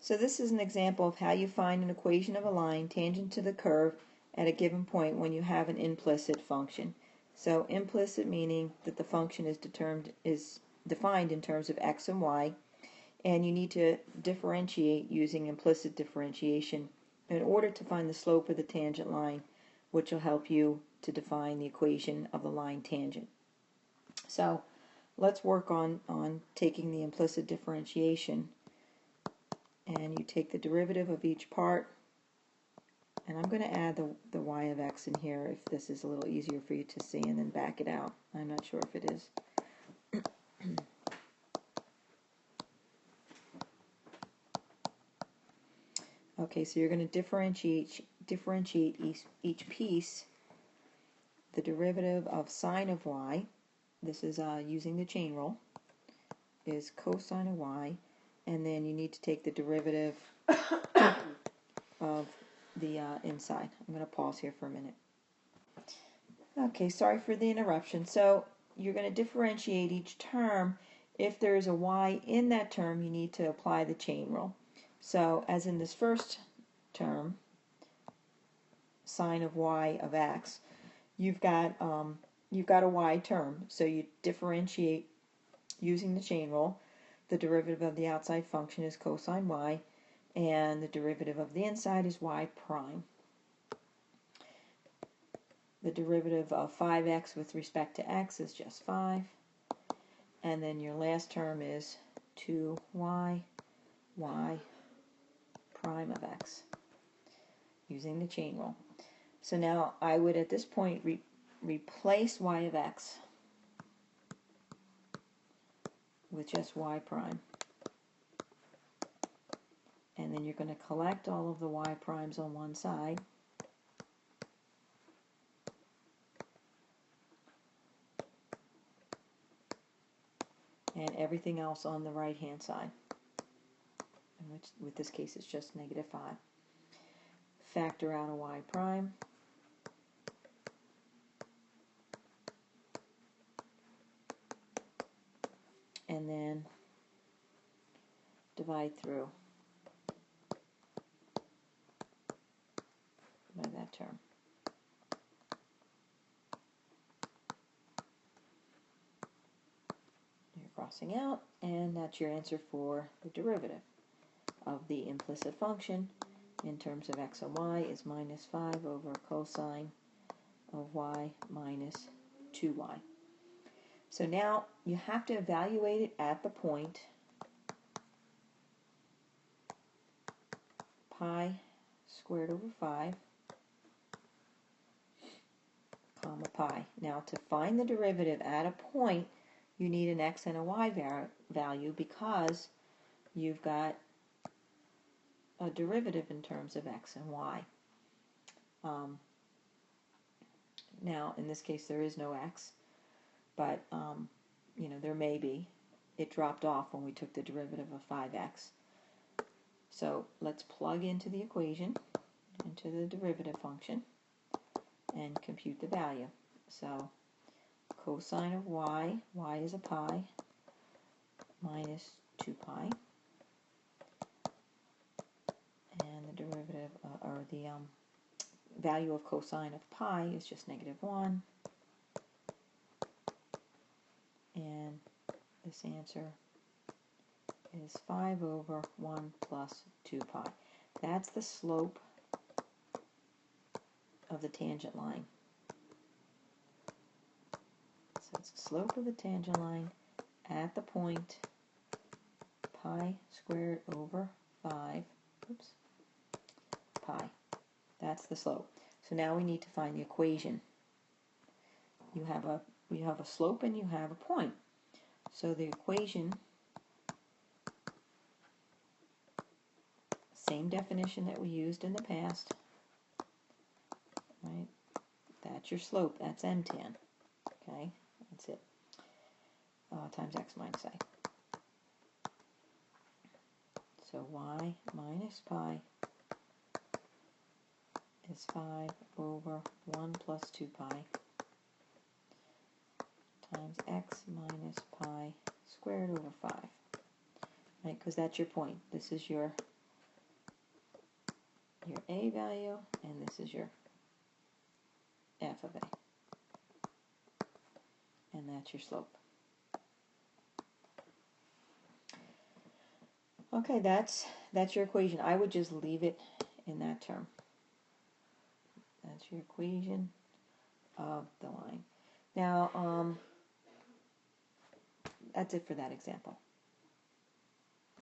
So this is an example of how you find an equation of a line tangent to the curve at a given point when you have an implicit function. So implicit meaning that the function is defined in terms of x and y, and you need to differentiate using implicit differentiation in order to find the slope of the tangent line, which will help you to define the equation of the line tangent. So let's work on taking the implicit differentiation, and you take the derivative of each part, and I'm going to add the y of x in here if this is a little easier for you to see, and then back it out. I'm not sure if it is. Okay, so you're going to differentiate each piece. The derivative of sine of y, this is using the chain rule, is cosine of y, and then you need to take the derivative of the inside. I'm going to pause here for a minute. Okay, sorry for the interruption. So you're going to differentiate each term. If there is a y in that term, you need to apply the chain rule. So as in this first term, sine of y of x, you've got a y term. So you differentiate using the chain rule. The derivative of the outside function is cosine y, and the derivative of the inside is y prime. The derivative of 5x with respect to x is just 5. And then your last term is 2y, y prime of x, using the chain rule. So now I would at this point replace y of x with just y prime. And then you're going to collect all of the y primes on one side. And everything else on the right hand side, in which with this case it's just negative 5. Factor out a y prime, and then divide through by that term. You're crossing out, and that's your answer for the derivative of the implicit function in terms of x and y is minus 5 over cosine of y minus 2y. So now you have to evaluate it at the point pi squared over 5, comma pi. Now to find the derivative at a point, you need an x and a y value because you've got a derivative in terms of x and y. Now, in this case, there is no x, but there may be. It dropped off when we took the derivative of 5x. So let's plug into the equation, into the derivative function, and compute the value. So cosine of y is a pi, minus 2 pi. And the derivative, or the value of cosine of pi is just negative 1. And this answer is 5 over 1 plus 2 pi. That's the slope of the tangent line. So it's the slope of the tangent line at the point pi squared over 5, pi. That's the slope. So now we need to find the equation. You have a slope and you have a point. So the equation, same definition that we used in the past, right? That's your slope. That's m tan. Okay, that's it. Times x minus a. So y minus pi is 5 over 1 plus 2 pi times x minus pi squared over 5. Right, because that's your point. This is your your A value, and this is your f of A. And that's your slope. Okay, that's your equation. I would just leave it in that term. That's your equation of the line. Now, that's it for that example.